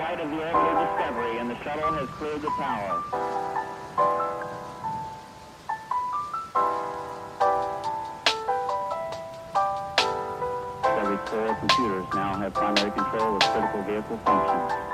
site of the orbital Discovery, and the shuttle has cleared the tower. Discovery's core computers now have primary control of critical vehicle functions.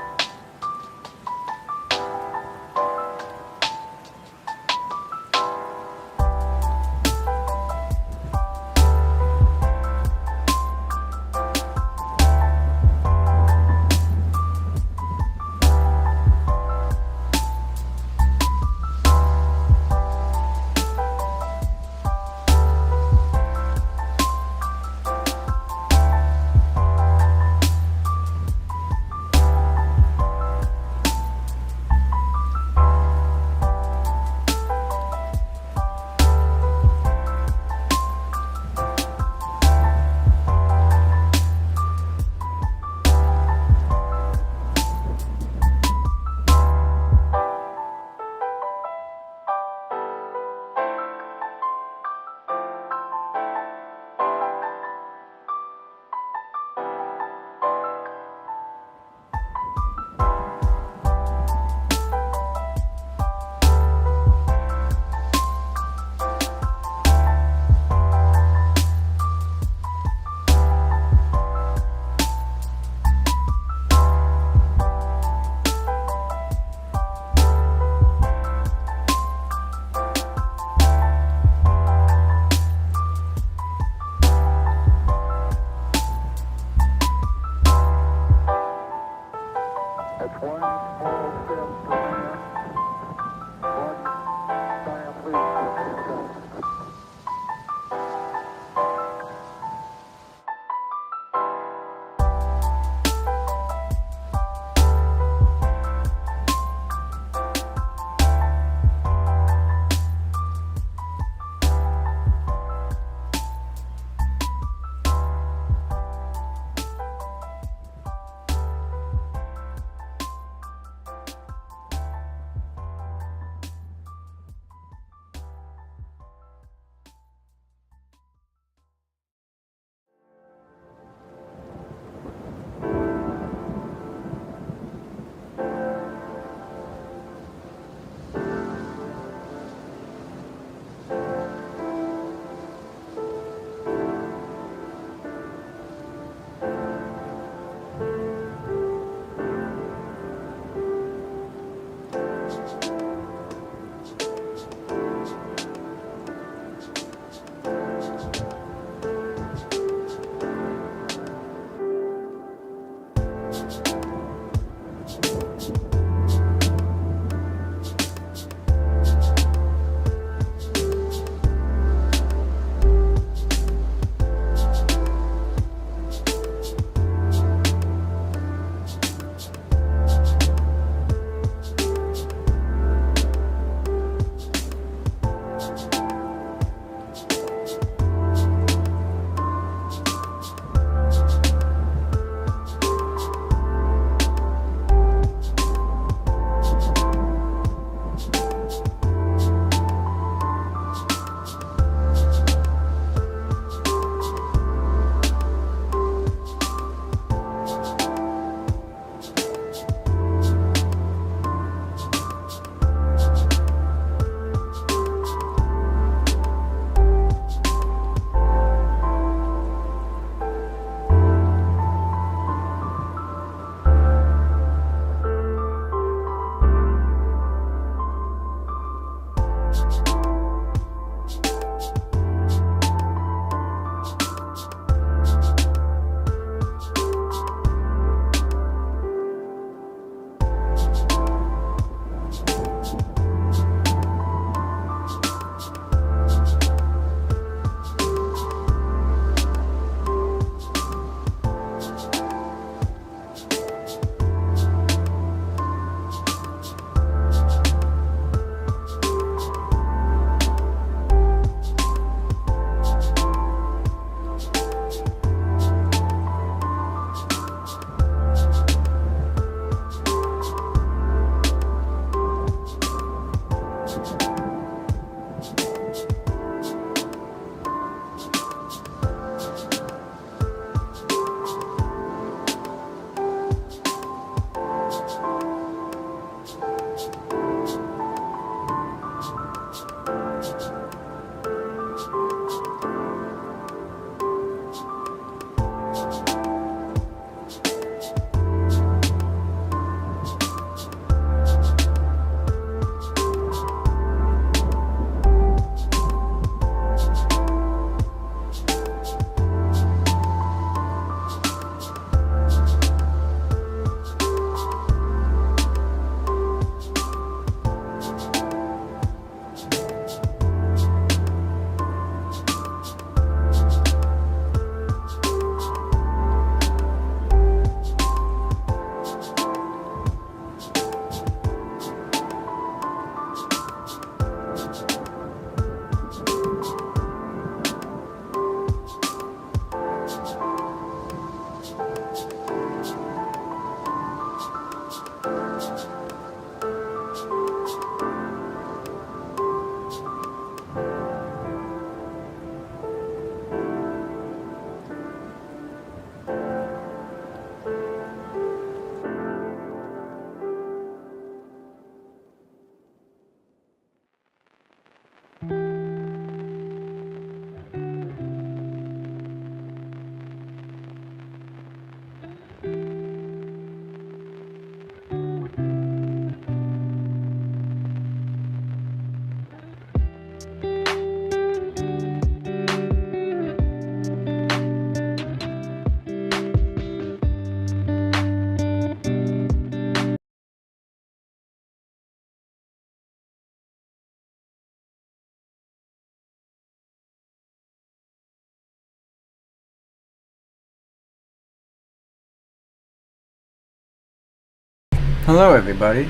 Hello everybody.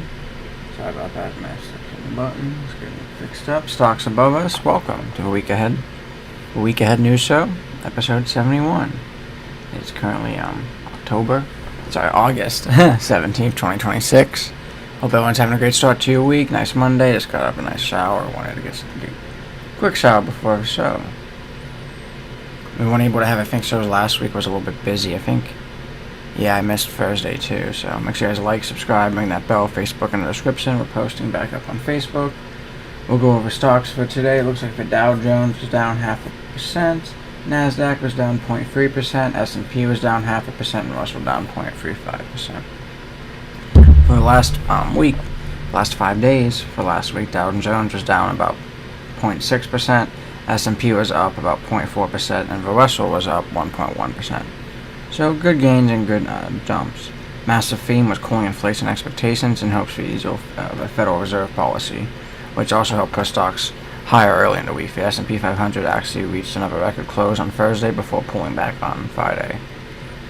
Sorry about that, messed up the button. Let's get it fixed up. Stocks above us. Welcome to a week ahead. A week ahead news show, episode 71. It's currently August 17th, 2026. Hope everyone's having a great start to your week. Nice Monday. Just got up a nice shower. Wanted to get some quick shower before the show. We weren't able to have, I think, shows last week. Was a little bit busy, I think. Yeah, I missed Thursday too, so make sure you guys like, subscribe, ring that bell, Facebook in the description. We're posting back up on Facebook. We'll go over stocks for today. It looks like the Dow Jones was down 0.5%, NASDAQ was down 0.3%, S&P was down 0.5%, and Russell down 0.35%. For the last week, last 5 days, for last week, Dow Jones was down about 0.6%, S&P was up about 0.4%, and the Russell was up 1.1%. So good gains and good jumps. Massive theme was cooling inflation expectations in hopes for ease of the Federal Reserve policy, which also helped push stocks higher early in the week. The S&P 500 actually reached another record close on Thursday before pulling back on Friday.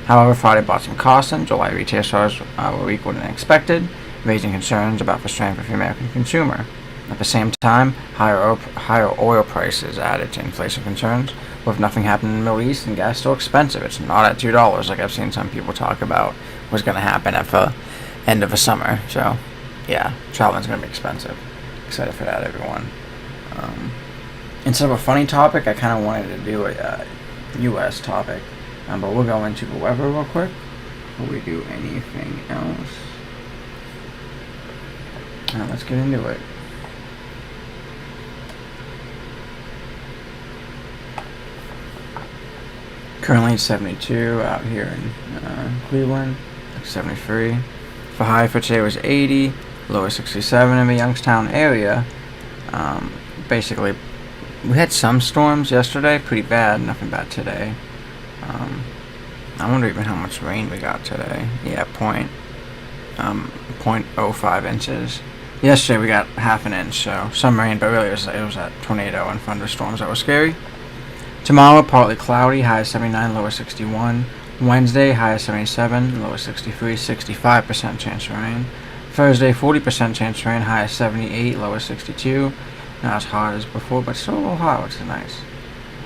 However, Friday brought some caution. July retail sales were weaker than expected, raising concerns about the strength of the American consumer. At the same time, higher oil prices added to inflation concerns. With nothing happening in the Middle East and gas still expensive, it's not at $2 like I've seen some people talk about was going to happen at the end of the summer. So, yeah, traveling's going to be expensive. Excited for that, everyone. Instead of a funny topic, I kind of wanted to do a U.S. topic, but we'll go into the weather real quick before we do anything else. Let's get into it. Currently it's 72 out here in Cleveland, 73. The high for today was 80, low 67 in the Youngstown area. Basically, we had some storms yesterday, pretty bad, nothing bad today. I wonder even how much rain we got today. Yeah, 0.05 inches. Yesterday we got half an inch, so some rain, but really it was that tornado and thunderstorms that were scary. Tomorrow, partly cloudy, high of 79, low of 61. Wednesday, high of 77, low of 63, 65% chance of rain. Thursday, 40% chance of rain, high of 78, low of 62. Not as hot as before, but still a little hot, which is nice.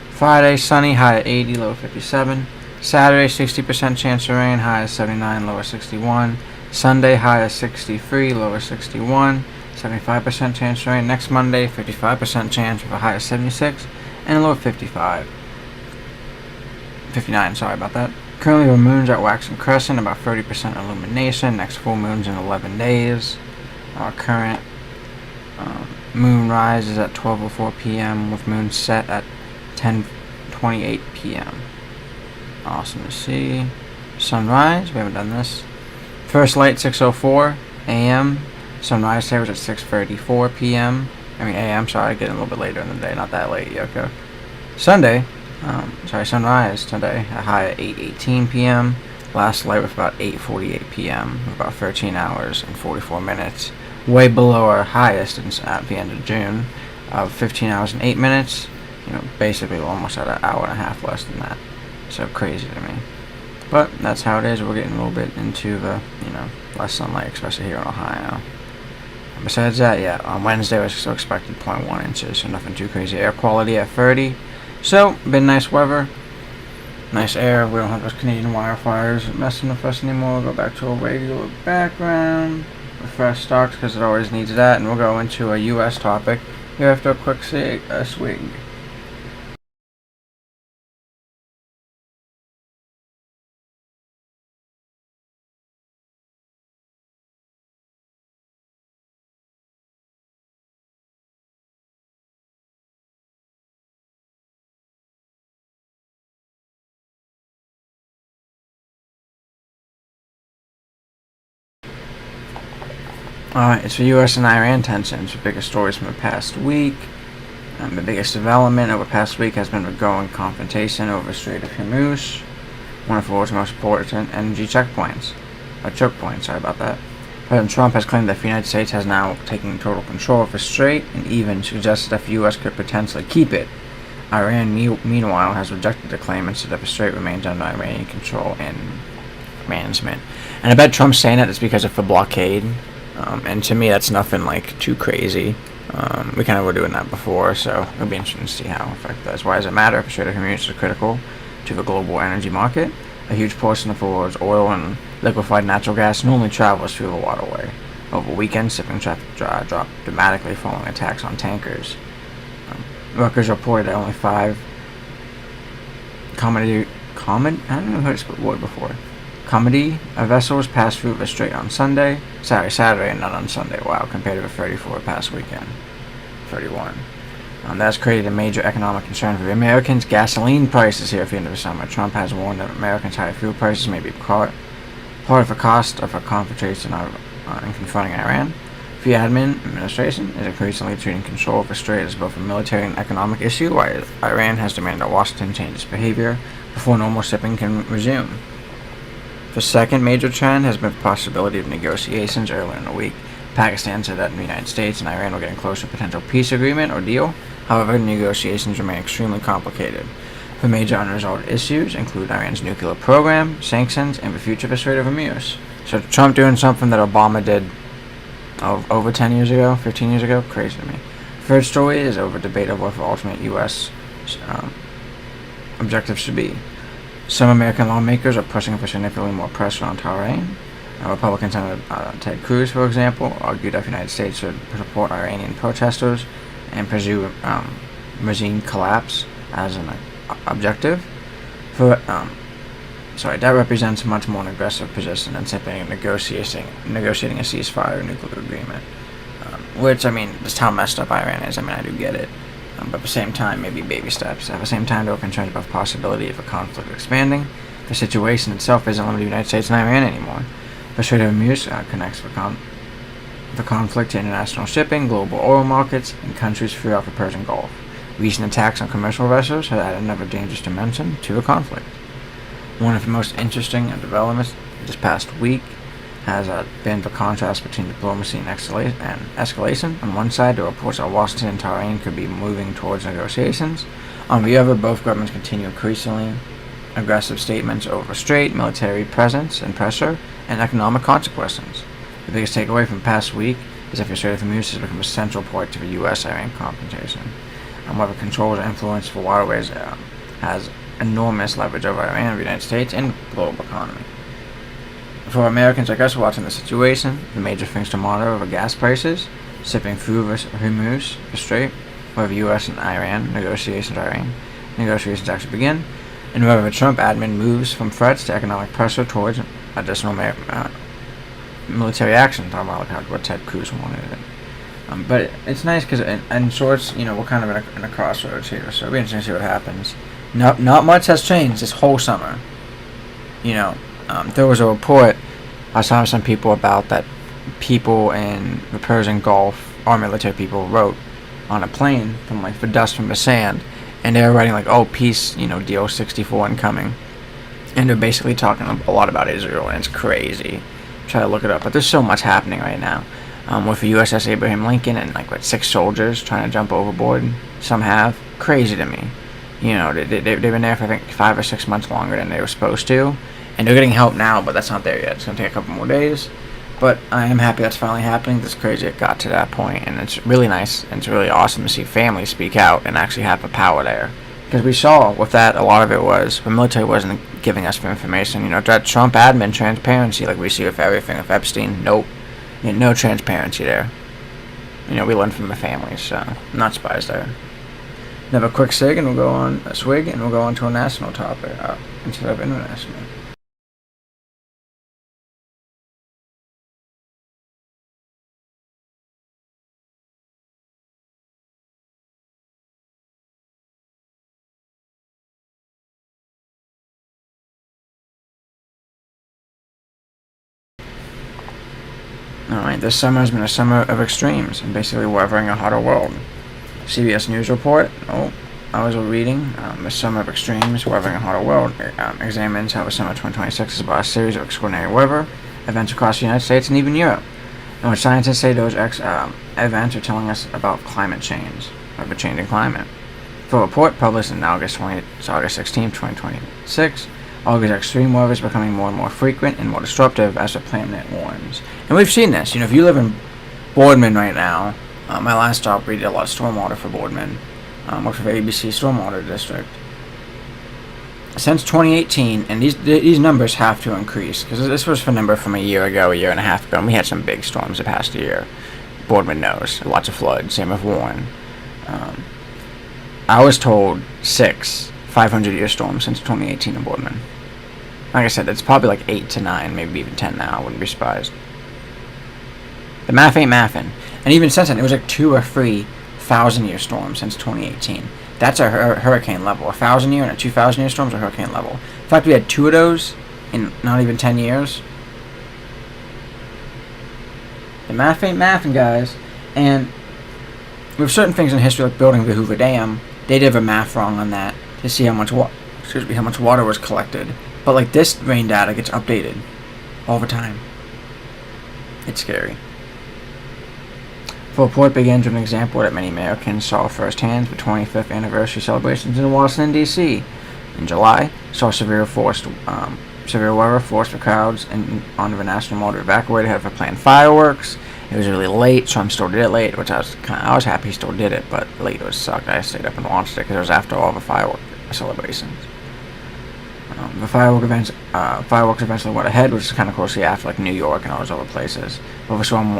Friday, sunny, high of 80, low of 57. Saturday, 60% chance of rain, high of 79, low of 61. Sunday, high of 63, low of 61. 75% chance of rain. Next Monday, 55% chance with a high of 76. And a low of 59, sorry about that. Currently the moon's at waxing crescent, about 30% illumination. Next full moon's in 11 days. Our current moon rise is at 12:04 p.m. with moon set at 10:28 p.m. Awesome to see. Sunrise, we haven't done this. First light 6:04 a.m. Sunrise today was at 6:34 p.m. a.m., sorry, getting a little bit later in the day, not that late, Yoko. Sunday, sunrise today, a high at 8:18 p.m. Last light was about 8:48 p.m., about 13 hours and 44 minutes. Way below our highest at the end of June of 15 hours and 8 minutes. Basically almost at an hour and a half less than that. So crazy to me. But that's how it is. We're getting a little bit into the, less sunlight, especially here in Ohio. Besides that, yeah, on Wednesday we're still expected 0.1 inches, so nothing too crazy. Air quality at 30. So, been nice weather, nice air. We don't have those Canadian wildfires messing with us anymore. We'll go back to a regular background, refresh stocks because it always needs that, and we'll go into a U.S. topic here after a quick swing. Alright, it's the U.S. and Iran tensions, the biggest stories from the past week. The biggest development over the past week has been the growing confrontation over Strait of Hormuz, one of the world's most important energy choke points. President Trump has claimed that the United States has now taken total control of the strait and even suggested that the U.S. could potentially keep it. Iran, meanwhile, has rejected the claim and said that the strait remains under Iranian control management. And I bet Trump's saying that it's because of the blockade. And to me, that's nothing like too crazy. We kind of were doing that before, so it'll be interesting to see how effective that is. Why does it matter? If Strait of Hormuz is critical to the global energy market. A huge portion of the world's oil and liquefied natural gas normally travels through the waterway. Over weekends, shipping traffic dropped dramatically following attacks on tankers. Workers reported that only 5 comedy vessels passed through the strait on Saturday, and not on Sunday. Wow, compared to the 34 past weekend. 31. That's created a major economic concern for the Americans. Gasoline prices here at the end of the summer. Trump has warned that Americans' high fuel prices may be part of the cost of a confrontation in confronting Iran. The administration is increasingly treating control of the strait as both a military and economic issue, while Iran has demanded that Washington change its behavior before normal shipping can resume. The second major trend has been the possibility of negotiations earlier in the week. Pakistan said that the United States and Iran were getting close to a potential peace agreement or deal. However, negotiations remain extremely complicated. The major unresolved issues include Iran's nuclear program, sanctions, and the future of the Strait of Hormuz. So Trump doing something that Obama did over 10 years ago, 15 years ago, crazy to me. Third story is over debate of what the ultimate U.S. Objectives should be. Some American lawmakers are pushing for significantly more pressure on Tehran. Republican Senator Ted Cruz, for example, argued that the United States should support Iranian protesters and pursue regime collapse as an objective. That represents a much more aggressive position than simply negotiating a ceasefire or nuclear agreement. Which, I mean, just how messed up Iran is. I mean, I do get it. But at the same time, maybe baby steps. At the same time, there are concerns about the possibility of a conflict expanding. The situation itself isn't limited to the United States and Iran anymore. The Strait of Hormuz connects the conflict to international shipping, global oil markets, and countries throughout the Persian Gulf. Recent attacks on commercial vessels have added another dangerous dimension to the conflict. One of the most interesting developments this past week has been the contrast between diplomacy and escalation. On one side, the reports that Washington and Tehran could be moving towards negotiations. On the other, both governments continue increasingly aggressive statements over strait, military presence and pressure, and economic consequences. The biggest takeaway from past week is that the Strait of Hormuz has become a central point to the U.S.-Iran confrontation. And whether controls or influence for waterways has enormous leverage over Iran, the United States, and the global economy. For Americans like us watching the situation, the major things to monitor are gas prices, shipping through Hormuz, the strait, whether U.S. and Iran negotiations actually begin, and whether the Trump admin moves from threats to economic pressure towards additional military action. Talking about what Ted Cruz wanted. But it's nice because in shorts, we're kind of in a crossroads here, so it'll be interesting to see what happens. Not much has changed this whole summer. There was a report I saw some people about that people in the Persian Gulf, our military people, wrote on a plane from the dust from the sand, and they were writing peace, deal 64 incoming, and they're basically talking a lot about Israel, and it's crazy. Try to look it up, but there's so much happening right now. With the USS Abraham Lincoln and 6 soldiers trying to jump overboard. Some have. Crazy to me. They've been there for I think 5 or 6 months longer than they were supposed to, and they're getting help now, but that's not there yet. It's gonna take a couple more days, but I am happy that's finally happening. It's crazy it got to that point, and it's really nice and it's really awesome to see families speak out and actually have the power there. Because we saw with that, a lot of it was the military wasn't giving us the information. That Trump admin transparency, like we see with everything. With Epstein, nope, no transparency there. We learned from the families, so I'm not surprised there. Have a quick swig, and we'll go on to a national topic instead of international. Alright, this summer has been a summer of extremes, and basically weathering a hotter world. CBS News report, I was reading, the summer of extremes, weathering a hotter world, examines how the summer of 2026 is about a series of extraordinary weather events across the United States and even Europe. And what scientists say those events are telling us about climate change, of a changing climate. For a report published on August 16, 2026, August extreme weather is becoming more and more frequent and more disruptive as the planet warms. And we've seen this. If you live in Boardman right now, my last job, we did a lot of stormwater for Boardman. Worked for ABC Stormwater District. Since 2018, and these numbers have to increase, because this was the number from a year ago, a year and a half ago, and we had some big storms the past year. Boardman knows. Lots of floods, same with Warren. I was told 6 500-year storms since 2018 in Boardman. Like I said, it's probably like 8 to 9, maybe even 10 now. I wouldn't be surprised. The math ain't mathin'. And even since then, it was like 2 or 3 1,000-year storms since 2018. That's a hurricane level. 1,000-year and a 2,000-year storms are hurricane level. In fact, we had 2 of those in not even 10 years. The math ain't mathin', guys. And with certain things in history, like building the Hoover Dam, they did the math wrong on that to see how much water was collected. But like this rain data gets updated all the time. It's scary. The report begins with an example that many Americans saw firsthand: the 25th anniversary celebrations in Washington, D.C. In July, saw severe weather forced the crowds on the National Mall to evacuate ahead of the planned fireworks. It was really late, so I still did it late, which I was happy he still did it, but late was sucked. I stayed up and watched it because it was after all the firework celebrations. The fireworks eventually went ahead, which is kind of closely after like New York and all those other places. But the storm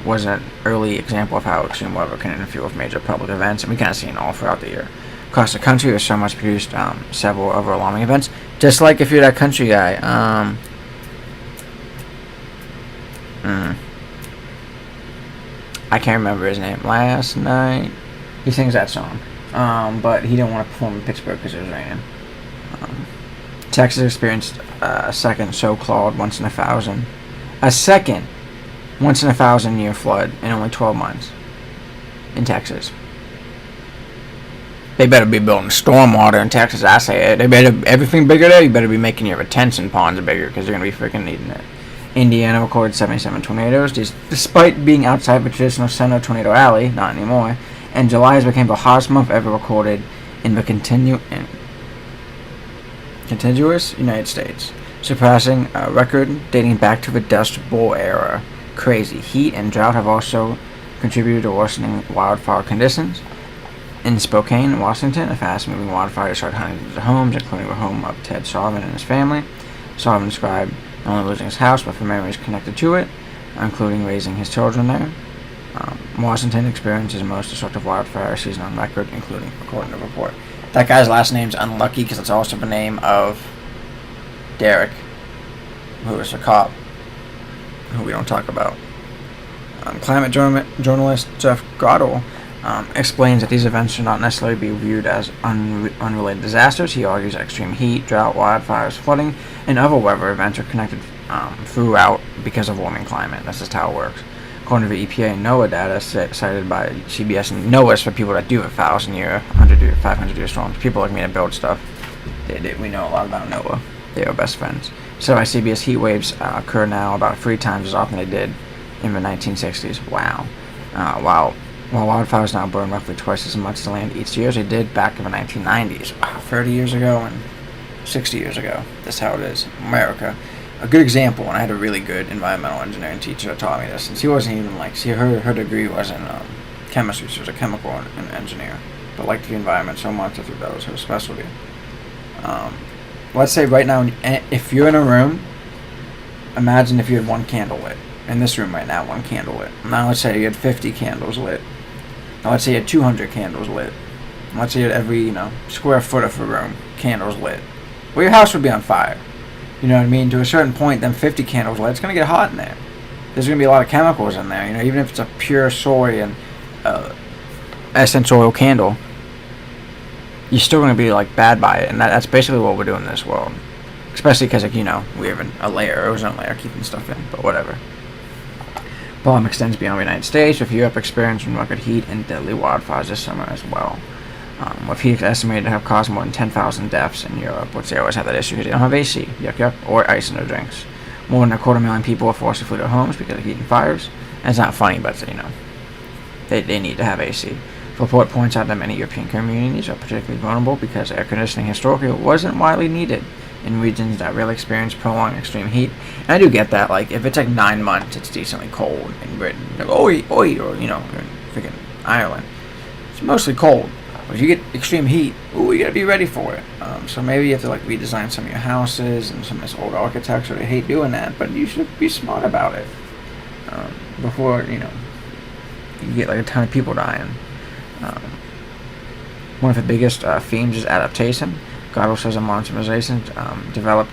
was an early example of how extreme weather can interfere with major public events, and we kind of see it all throughout the year. Across the country, there's so much produced several other alarming events. Just like if you're that country guy, I can't remember his name. Last night, he sings that song, but he didn't want to perform in Pittsburgh because it was raining. Texas experienced a second so-called once in a 1,000-year flood in only 12 months in Texas. They better be building stormwater in Texas, I say it. They better, everything bigger there, you better be making your retention ponds bigger because they're going to be freaking needing it. Indiana recorded 77 tornadoes, despite being outside the traditional center tornado alley, not anymore, and July has become the hottest month ever recorded in the contiguous United States, surpassing a record dating back to the Dust Bowl era. Crazy. Heat and drought have also contributed to worsening wildfire conditions. In Spokane, Washington, a fast-moving wildfire destroyed hundreds of homes, including the home of Ted Sullivan and his family. Sullivan described not only losing his house, but for memories connected to it, including raising his children there. Washington experiences the most destructive wildfire season on record, including, according to the report. That guy's last name's Unlucky because it's also the name of Derek, who is a cop, who we don't talk about. Climate journalist Jeff Goddell explains that these events should not necessarily be viewed as unrelated disasters. He argues that extreme heat, drought, wildfires, flooding, and other weather events are connected throughout because of warming climate. That's just how it works. According to the EPA and NOAA data cited by CBS, and NOAA is for people that do 1,000-year, 100-year, 500-year storms. People like me that build stuff, we know a lot about NOAA. They are best friends. So by CBS, heat waves occur now about 3 times as often as they did in the 1960s. Wow. While wildfires now burn roughly twice as much land each year as they did back in the 1990s. Wow, 30 years ago and 60 years ago. That's how it is. America. A good example, and I had a really good environmental engineering teacher that taught me this, since he wasn't even her degree was in chemistry, she was a chemical engineer, but liked the environment so much that was her specialty. Let's say right now, if you're in a room, imagine if you had 1 candle lit. In this room right now, 1 candle lit. Now let's say you had 50 candles lit. Now let's say you had 200 candles lit. And let's say you had every, square foot of a room, candles lit. Well, your house would be on fire. You know what I mean? To a certain point, then 50 candles lit, it's going to get hot in there. There's going to be a lot of chemicals in there. Even if it's a pure soy and essential oil candle, you're still going to be bad by it. And that's basically what we're doing in this world. Especially because, we have a layer, ozone layer, keeping stuff in. But whatever. Problem extends beyond the United States, with Europe experiencing record heat and deadly wildfires this summer as well. With heat estimated to have caused more than 10,000 deaths in Europe, which they always have that issue because they don't have AC, or ice in their drinks. More than 250,000 people are forced to flee their homes because of heat and fires. And it's not funny, but they need to have AC. The report points out that many European communities are particularly vulnerable because air conditioning historically wasn't widely needed in regions that really experience prolonged extreme heat. And I do get that. Like, if it's like 9 months, it's decently cold in Britain. Like, oi, oi, or, you know, in freaking Ireland. It's mostly cold. But if you get extreme heat, ooh, you gotta be ready for it. So maybe you have to, like, redesign some of your houses and some of this old architecture. They hate doing that, but you should be smart about it. Before, you know, you get, like, a ton of people dying. One of the biggest themes is adaptation. God says a modern civilization developed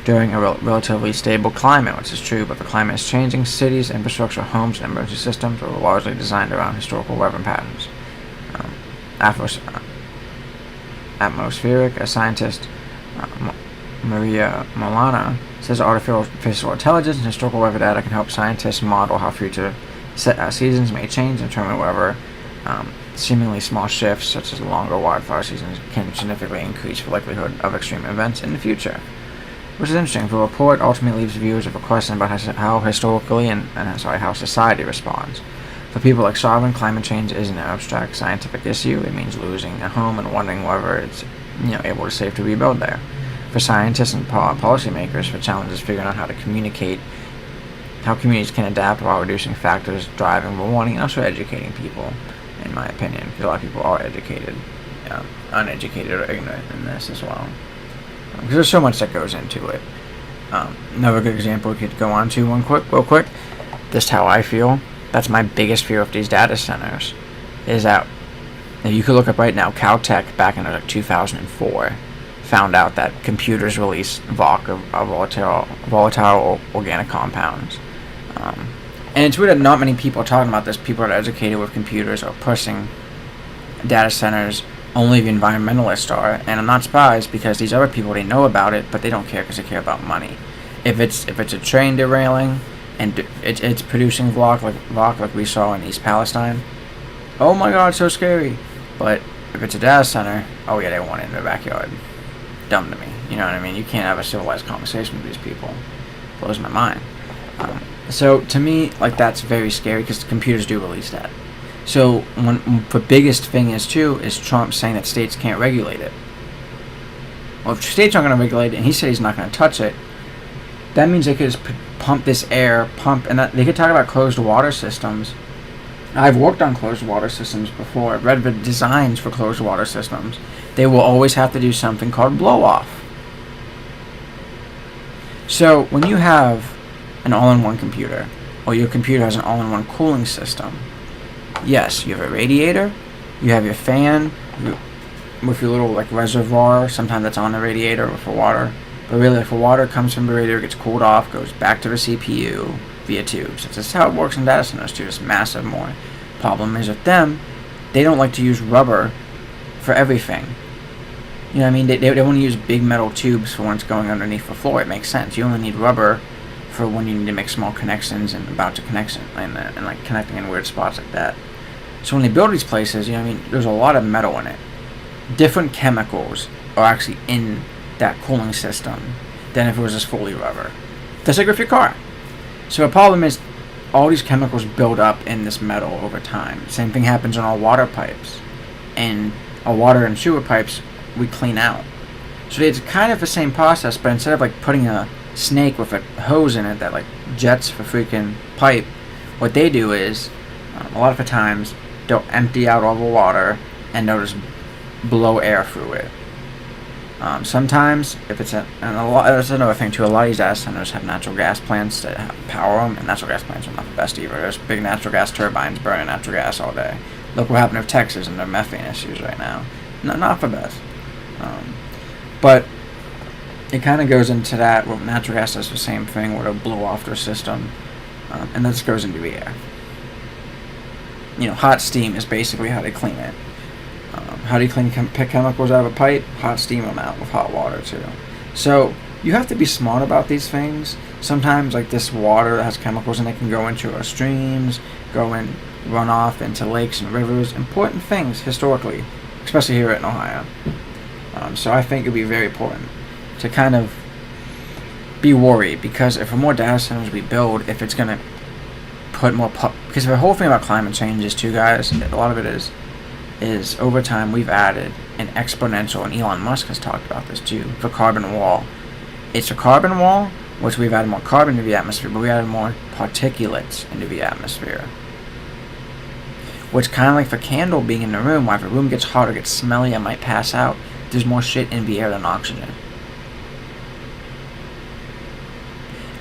during a relatively stable climate, which is true, but the climate is changing. Cities, infrastructure, homes, and emergency systems are largely designed around historical weather patterns. Atmospheric, a scientist, Maria Molana, says artificial intelligence and historical weather data can help scientists model how future seasons may change and determine whether seemingly small shifts, such as longer wildfire seasons, can significantly increase the likelihood of extreme events in the future. Which is interesting. The report ultimately leaves viewers with a question about how historically how society responds. For people like Sovereign, climate change isn't an abstract scientific issue. It means losing a home and wondering whether it's able to safely rebuild there. For scientists and policymakers, the challenge is figuring out how to communicate how communities can adapt while reducing factors driving the warning and also educating people, in my opinion, because a lot of people are educated, uneducated or ignorant in this as well. Because there's so much that goes into it. Another good example we could go on to real quick. Just how I feel. That's my biggest fear of these data centers. Is that you could look up right now. Caltech back in 2004 found out that computers release volatile organic compounds. And it's weird that not many people are talking about this. People that are educated with computers are pushing data centers. Only the environmentalists are, and I'm not surprised because these other people, they know about it, but they don't care because they care about money. If it's a train derailing and it's producing VOC like we saw in East Palestine, oh my God, so scary. But if it's a data center, oh yeah, they want it in their backyard. Dumb to me, you know what I mean? You can't have a civilized conversation with these people. Blows my mind. So to me, like, that's very scary because computers do release that. So the biggest thing is Trump saying that states can't regulate it. Well, if states aren't going to regulate it, and he said he's not going to touch it, that means they could just pump this air, and they could talk about closed water systems. I've worked on closed water systems before. I've read the designs for closed water systems. They will always have to do something called blow-off. So when you have an all-in-one computer, or your computer has an all-in-one cooling system, yes, you have a radiator, you have your fan with your little like reservoir, sometimes that's on the radiator for water, but really if the water comes from the radiator, gets cooled off, goes back to the CPU via tubes. That's how it works in data centers too, just massive more. Problem is with them, they don't like to use rubber for everything. You know what I mean? They want to use big metal tubes for when it's going underneath the floor. It makes sense. You only need rubber for when you need to make small connections and about to connection and like connecting in weird spots like that. So when they build these places, you know what I mean, there's a lot of metal in it. Different chemicals are actually in that cooling system than if it was just fully rubber. Just like with your car. So the problem is all these chemicals build up in this metal over time. Same thing happens on our water pipes. And our water and sewer pipes we clean out. So it's kind of the same process, but instead of like putting a snake with a hose in it that like jets the freaking pipe, what they do is a lot of the times they'll empty out all the water and they'll just blow air through it. Sometimes if it's that's another thing too, a lot of these data centers have natural gas plants that power them, and natural gas plants are not the best either. There's big natural gas turbines burning natural gas all day. Look what happened to Texas and their methane issues right now. Not the best. But it kind of goes into that. Well, natural gas does the same thing where it'll blow off their system, and this goes into the air. You know, hot steam is basically how they clean it. How do you clean chemicals out of a pipe? Hot steam them out with hot water too. So you have to be smart about these things. Sometimes like this water that has chemicals in it can go into our streams, run off into lakes and rivers. Important things historically, especially here in Ohio. So I think it would be very important to kind of be worried, because if the more data centers we build, if it's going to put more because the whole thing about climate change is too, guys, a lot of it is over time we've added and exponential, and Elon Musk has talked about this too, the carbon wall. It's a carbon wall, which we've added more carbon into the atmosphere, but we added more particulates into the atmosphere. Which kind of like the candle being in the room, while if the room gets hot or gets smelly, I might pass out, there's more shit in the air than oxygen.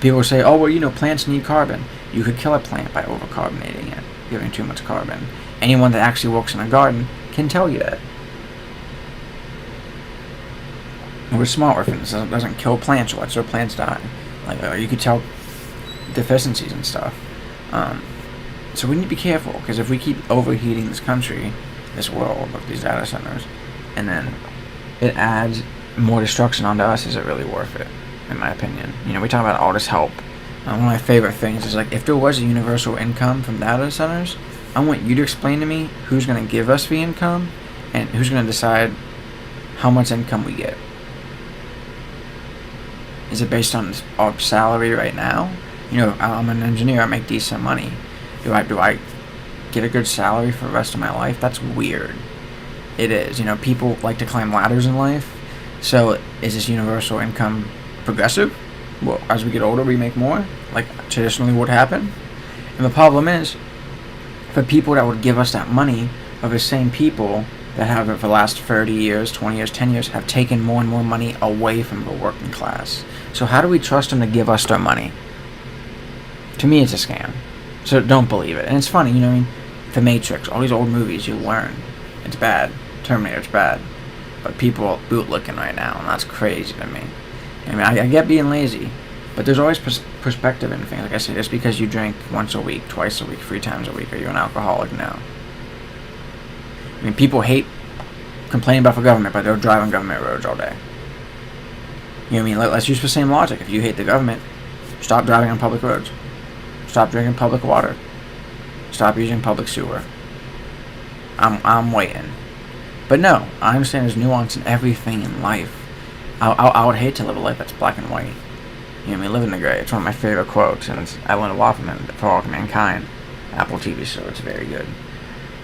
People say, oh, well, plants need carbon. You could kill a plant by overcarbonating it, giving too much carbon. Anyone that actually works in a garden can tell you that. We're smart with it. It doesn't kill plants or lets their plants die. Like, you could tell deficiencies and stuff. So we need to be careful, because if we keep overheating this country, this world, with these data centers, and then it adds more destruction onto us, is it really worth it, in my opinion? We talk about all this help. One of my favorite things is, like, if there was a universal income from data centers, I want you to explain to me who's going to give us the income, and who's going to decide how much income we get. Is it based on our salary right now? I'm an engineer, I make decent money. Do I get a good salary for the rest of my life? That's weird. It is. People like to climb ladders in life. So is this universal income progressive? Well, as we get older, we make more, like traditionally would happen. And the problem is, the people that would give us that money are the same people that have, for the last 30 years, 20 years, 10 years, have taken more and more money away from the working class. So how do we trust them to give us their money? To me, it's a scam. So don't believe it. And it's funny, The Matrix, all these old movies, you learn. It's bad. Terminator's bad. But people are bootlicking right now, and that's crazy to me. I get being lazy, but there's always perspective in things. Like I say, just because you drink once a week, twice a week, 3 times a week, are you an alcoholic? No. People complain about the government, but they're driving government roads all day. Let's use the same logic. If you hate the government, stop driving on public roads. Stop drinking public water. Stop using public sewer. I'm waiting. But no, I understand there's nuance in everything in life. I would hate to live a life that's black and white. Live in the gray. It's one of my favorite quotes, and I learned a lot from it, For All Mankind. Apple TV show, it's very good.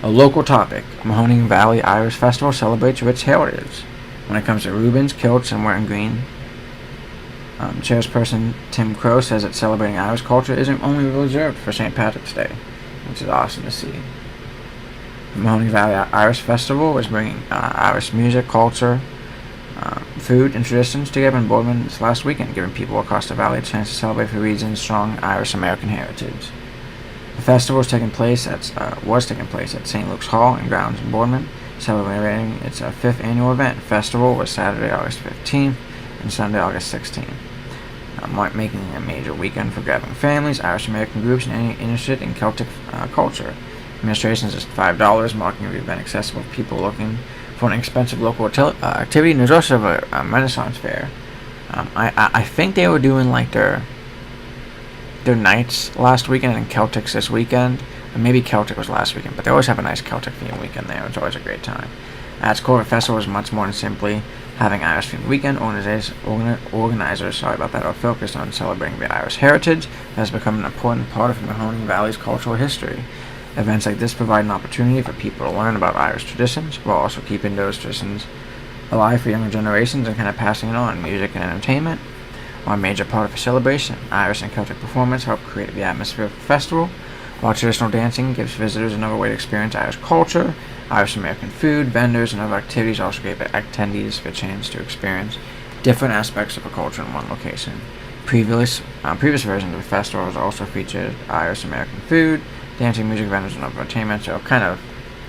A local topic. Mahoning Valley Irish Festival celebrates rich heritage. When it comes to Rubens, kilts, and wearing green, chairperson Tim Crow says that celebrating Irish culture isn't only reserved for St. Patrick's Day, which is awesome to see. The Mahoning Valley Irish Festival is bringing Irish music, culture, food, and traditions together in Boardman this last weekend, giving people across the valley a chance to celebrate the region's strong Irish-American heritage. The festival was taking place at St. Luke's Hall and Grounds in Boardman, celebrating its 5th annual event. The festival was Saturday, August 15th, and Sunday, August 16th. Making a major weekend for gathering families, Irish-American groups, and any interested in Celtic culture. Administration is just $5, marking the event accessible to people looking for an expensive local activity. And there's also a Renaissance fair. I think they were doing like their nights last weekend and Celtics this weekend. Or maybe Celtic was last weekend, but they always have a nice Celtic themed weekend there. It's always a great time. At its core, the festival is much more than simply having Irish themed weekend. Organizers are focused on celebrating the Irish heritage that has become an important part of Mahoning Valley's cultural history. Events like this provide an opportunity for people to learn about Irish traditions, while also keeping those traditions alive for younger generations and kind of passing it on. Music and entertainment are a major part of the celebration. Irish and Celtic performance help create the atmosphere of the festival, while traditional dancing gives visitors another way to experience Irish culture. Irish-American food, vendors, and other activities also give attendees the chance to experience different aspects of a culture in one location. Previous versions of the festival has also featured Irish-American food, dancing, music, vendors, and other entertainment, so kind of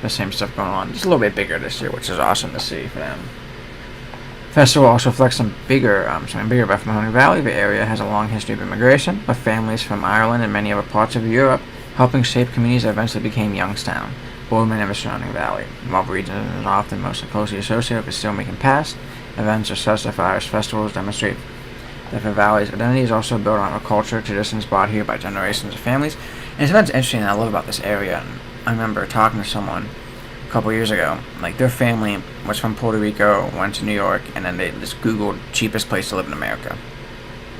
the same stuff going on. Just a little bit bigger this year, which is awesome to see for them. Festival also reflects something bigger about Mahoning Valley. The area has a long history of immigration, with families from Ireland and many other parts of Europe helping shape communities that eventually became Youngstown, Boardman, and the surrounding valley. While the region is often most closely associated with the steelmaking past, events are such that the Irish festivals demonstrate that the valley's identity is also built on a culture, traditions brought here by generations of families. And it's events interesting that I love about this area. And I remember talking to someone a couple years ago, like their family was from Puerto Rico, went to New York, and then they just Googled cheapest place to live in America.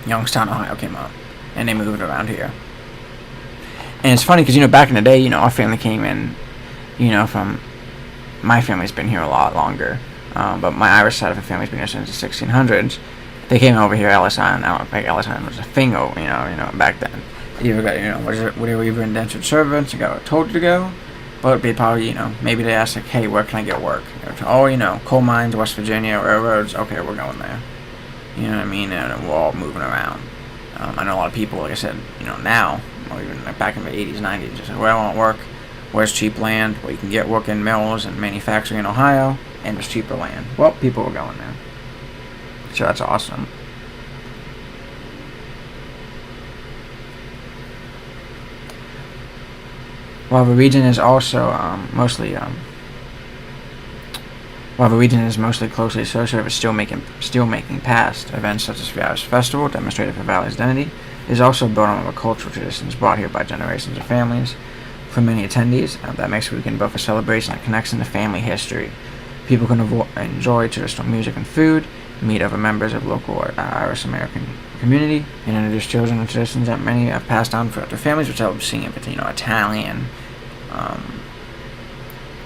Youngstown, Ohio came up, and they moved around here. And it's funny because, back in the day, our family came in, from, my family's been here a lot longer, But my Irish side of the family's been here since the 1600s. They came over here. Ellis Island. I don't think Ellis Island was a thing, back then. You either got, were they even indentured servants? You got told to go, but they probably, maybe they asked like, hey, where can I get work? Coal mines, West Virginia, railroads. Okay, we're going there. You know what I mean? And we're all moving around. I know a lot of people, like I said, now, or even like back in the 80s, 90s, just like, where I want work, where's cheap land, where you can get work in mills and manufacturing in Ohio, and there's cheaper land. Well, people were going there. So that's awesome. While the region is also mostly closely associated with steelmaking past, events such as the Irish Festival, demonstrated the Valley's identity, is also built on the cultural traditions brought here by generations of families. For many attendees, that makes the weekend both a celebration that connects into family history. People can enjoy traditional music and food, meet other members of local Irish American community, and introduce children to traditions that many have passed down throughout their families, which I've seen in Italian,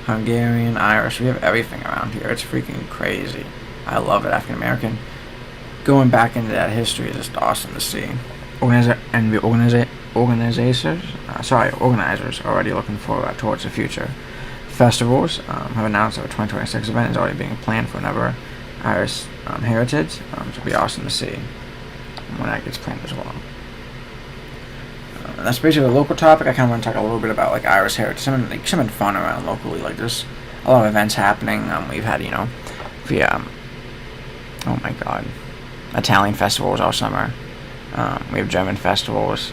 Hungarian, Irish. We have everything around here. It's freaking crazy. I love it. African American. Going back into that history is just awesome to see. Organizers are already looking forward towards the future. Festivals have announced that the 2026 event is already being planned for another Irish heritage. So it'll be awesome to see when that gets planned as well. And that's basically a local topic. I kind of want to talk a little bit about like Irish heritage, something fun around locally. Like there's a lot of events happening. We've had oh my god, Italian festivals all summer. We have German festivals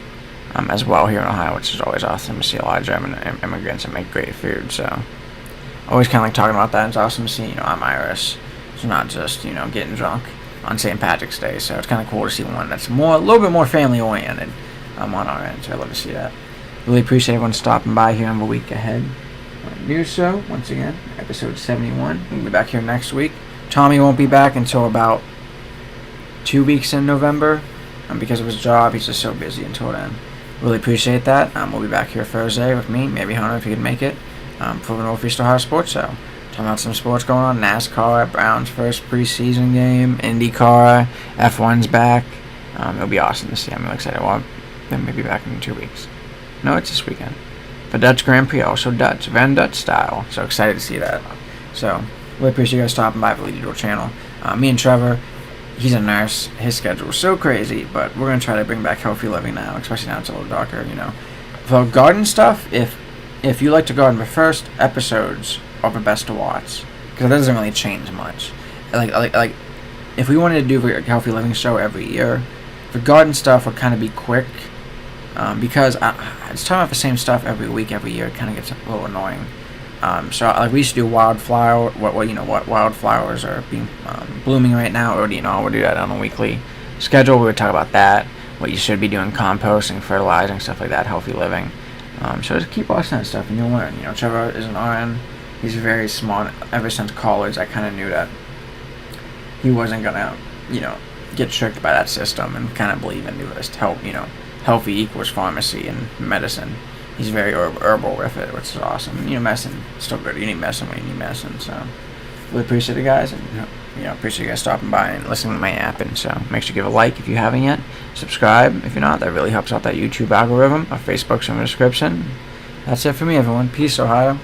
as well here in Ohio, which is always awesome to see a lot of German immigrants that make great food. So always kind of like talking about that. It's awesome to see. I'm Irish. It's not just getting drunk on St. Patrick's Day. So it's kind of cool to see one that's a little bit more family oriented on our end. So I love to see that. Really appreciate everyone stopping by here on the week ahead. News show once again, episode 71. We'll be back here next week. Tommy won't be back until about 2 weeks in November. Because of his job, he's just so busy until then. Really appreciate that. We'll be back here Thursday with me, maybe Hunter if he can make it, for the Northeast Ohio Sports Show. Talking about some sports going on. NASCAR, Browns' first preseason game, IndyCar, F1's back. It'll be awesome to see. I'm really excited. Well, then maybe back in 2 weeks. No, it's this weekend. The Dutch Grand Prix, also Dutch, Van Dutch style. So excited to see that. So really appreciate you guys stopping by the Lead Door channel. Me and Trevor. He's a nurse. His schedule is so crazy, but we're gonna try to bring back healthy living now, especially now it's a little darker. For garden stuff, if you like to garden, the first episodes are the best to watch because it doesn't really change much. Like if we wanted to do a healthy living show every year, the garden stuff would kind of be quick because it's talking about the same stuff every week, every year. It kind of gets a little annoying. So like we used to do wildflower, what wildflowers are being blooming right now, or we'll do that on a weekly schedule. We would talk about that, what you should be doing, composting, fertilizing, stuff like that, healthy living. So just keep watching that stuff and you'll learn. Trevor is an RN. He's very smart. Ever since college, I kind of knew that he wasn't gonna, get tricked by that system and kind of believe in just healthy equals pharmacy and medicine. He's very herbal with it, which is awesome. Medicine still good. You need medicine when you need medicine. So really appreciate it, guys, and appreciate you guys stopping by and listening to my app. And so make sure you give a like if you haven't yet. Subscribe if you're not. That really helps out that YouTube algorithm. Our Facebook's in the description. That's it for me, everyone. Peace, Ohio.